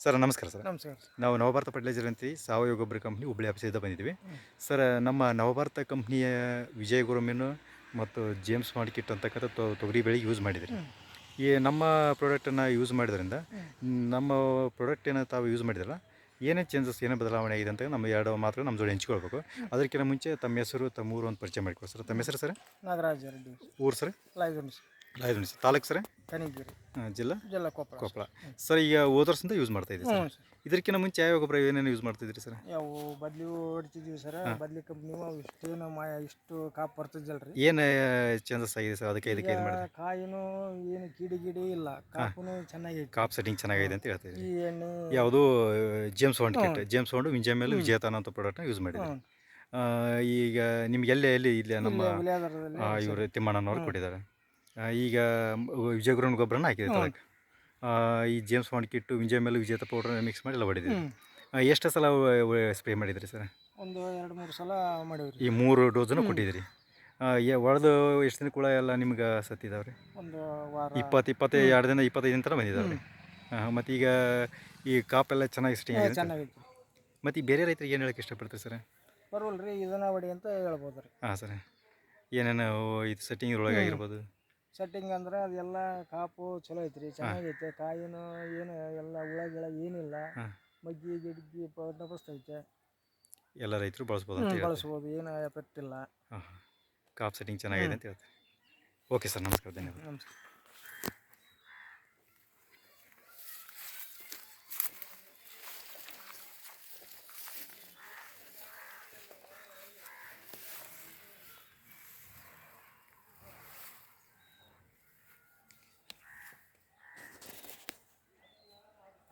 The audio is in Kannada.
ಸರ್ ನಮಸ್ಕಾರ ಸರ್. ನಮಸ್ಕಾರ ಸರ್. ನಾವು ನವಭಾರತ ಫರ್ಟಿಲೈಸರ್ ಅಂತೀವಿ, ಸಾವಯವ ಗೊಬ್ಬರ ಕಂಪ್ನಿ ಹುಬ್ಬಳ್ಳಿ ಆಫೀಸಿಂದ ಬಂದಿದ್ದೀವಿ. ಸರ್ ನಮ್ಮ ನವಭಾರತ ಕಂಪ್ನಿಯ ವಿಜಯ ಗುರುಮೆನ್ನು ಮತ್ತು ಜೇಮ್ಸ್ ಮಾರ್ಕೆಟ್ ಅಂತಕ್ಕಂಥ ತೊಗರಿ ಬೆಳೆಗೆ ಯೂಸ್ ಮಾಡಿದ್ರಿ. ಈ ನಮ್ಮ ಪ್ರಾಡಕ್ಟನ್ನು ಯೂಸ್ ಮಾಡಿದ್ರಿಂದ ನಮ್ಮ ಪ್ರಾಡಕ್ಟ್ ಏನೋ ತಾವು ಯೂಸ್ ಮಾಡಿದ್ರಲ್ಲ, ಏನೇ ಚೇಂಜಸ್ ಏನೇ ಬದಲಾವಣೆ ಆಗಿದೆ ಅಂತ ನಮ್ಮ ಎರಡು ಮಾತುಗಳು ನಮ್ಮ ಜೋಡಿ ಹಂಚ್ಕೊಳ್ಬೇಕು. ಅದಕ್ಕಿಂತ ಮುಂಚೆ ತಮ್ಮ ಹೆಸರು ತಮ್ಮ ಊರು ಒಂದು ಪರಿಚಯ ಮಾಡಿಕೊಡಿ ಸರ್. ತಮ್ಮ ಹೆಸರು ಸರ್? ನಾಗರಾಜ ರೆಡ್ಡಿ. ಊರು sir? Lives Rayadurga. Taluk sir? Kanigiri. ಜಿಲ್ಲಾ ಕೊಪ್ಪಳ. ಕೊಪ್ಪಳ. ಸರ್ ಈಗ ಹೋದ ವರ್ಷದಿಂದ ಯೂಸ್ ಮಾಡ್ತಾ ಇದ್ದೀವಿ ಸರ್. ಇದಕ್ಕಿಂತ ಮುಂಚೆ ಯಾವ ಗೊಬ್ಬರ ಏನೇನು ಯೂಸ್ ಮಾಡ್ತಿದ್ರಿ ಸರ್? ಯಾವ ಬದ್ಲಿ ಹೊಡ್ತಿದ್ವಿ ಸರ್. ಬದ್ಲಿ ಕಂಪ್ನಿ ಇಷ್ಟು ಕಾಪ್ ಬರ್ತಿದ್ದಲ್ರಿ. ಏನು ಚೇಂಜಸ್ ಆಗಿದೆ ಸರ್ ಅದಕ್ಕೆ ಇದಕ್ಕೆ ಇದು ಮಾಡಿದ್ರೆ? ಕಾಯಿನೂ ಏನು ಗಿಡಿ ಇಲ್ಲ, ಕಾಪುನು ಚೆನ್ನಾಗೈತಿ. ಕಾಪ್ ಸೆಟ್ಟಿಂಗ್ ಚೆನ್ನಾಗಿದೆ ಅಂತ ಹೇಳ್ತಿದ್ರಿ. ಈ ಎಣ್ಣೆ ಯಾವುದು James Bond kit, James Bond ವಿಂಜಮೇಲ್ ವಿಜೇತಾನ ಅಂತ ಪ್ರಾಡಕ್ಟ್ನ ಯೂಸ್ ಮಾಡಿದ್ರಿ. ಈಗ ನಿಮ್ಗೆ ಎಲ್ಲಿ ಇಲ್ಲಿ ನಮ್ಮ ಇವರು ತಿಮ್ಮಣ್ಣನವರು ಕೊಟ್ಟಿದ್ದಾರೆ. ಈಗ ವಿಜಯಗುರನ್ ಗೊಬ್ಬರನ ಹಾಕಿದೆ ಅದಕ್ಕೆ. ಈ ಜೇಮ್ಸ್ ಬಾಂಡ್ ಕಿಟ್ಟು ವಿಂಜಮೇಲ್ ವಿಜೇತ ಪೌಡರ್ ಮಿಕ್ಸ್ ಮಾಡಿ ಎಲ್ಲ ಹೊಡಿದ್ರಿ. ಎಷ್ಟು ಸಲ ಸ್ಪ್ರೇ ಮಾಡಿದ್ರಿ ಸರ್? ಒಂದು 2-3 ಸಲ ಮಾಡಿವ್ರಿ. ಈ 3 ಡೋಸನ್ನು ಕೊಟ್ಟಿದ್ರಿ. ಒಳ್ದು ಎಷ್ಟು ದಿನ ಕೂಡ ಎಲ್ಲ ನಿಮ್ಗೆ ಸತ್ತಿದಾವ್ರಿ? ಒಂದು ವಾರ 22 ದಿನ 25 ದಿನ ತನಕ ಬಂದಿದ್ದಾವ್ರಿ. ಮತ್ತು ಈಗ ಈ ಕಾಪೆಲ್ಲ ಚೆನ್ನಾಗಿ ಸೆಟ್ಟಿಂಗ್ ಆಗಿದೆ. ಚೆನ್ನಾಗೈತಿ. ಮತ್ತು ಈ ಬೇರೆ ರೈತರಿಗೆ ಏನು ಹೇಳಕ್ಕೆ ಇಷ್ಟಪಡ್ತೀರಿ ಸರ್? ಬರೋಲ್ರಿ ಇದನ್ನ ಹೊಡಿ ಅಂತ ಹೇಳ್ಬೋದು ರೀ. ಹಾಂ ಸರ್. ಏನೇನು ಇದು ಸೆಟ್ಟಿಂಗ್ ಇದ್ರೊಳಗೆ ಆಗಿರ್ಬೋದು? ಸೆಟ್ಟಿಂಗ್ ಅಂದ್ರೆ ಅದೆಲ್ಲ ಕಾಪು ಚಲೋ ಐತ್ರಿ, ಚೆನ್ನಾಗೈತೆ. ಕಾಯಿನೂ ಏನು ಎಲ್ಲ ಹುಳ ಏನಿಲ್ಲ. ಮಗ್ಗಿ ಗಿಡ್ಗಿ ಡಬಸ್ತೈತೆ. ಎಲ್ಲ ರೈತರು ಬಳಸ್ಬೋದು ಅಂತ ಬಳಸ್ಬೋದು, ಏನು ಎಫೆಕ್ಟ್ ಇಲ್ಲ. ಹಾಂ, ಕಾಪ್ ಸೆಟ್ಟಿಂಗ್ ಚೆನ್ನಾಗಿದೆ ಅಂತ ಹೇಳ್ತಾರೆ. ಓಕೆ ಸರ್, ನಮಸ್ಕಾರ, ಧನ್ಯವಾದ. ನಮಸ್ಕಾರ.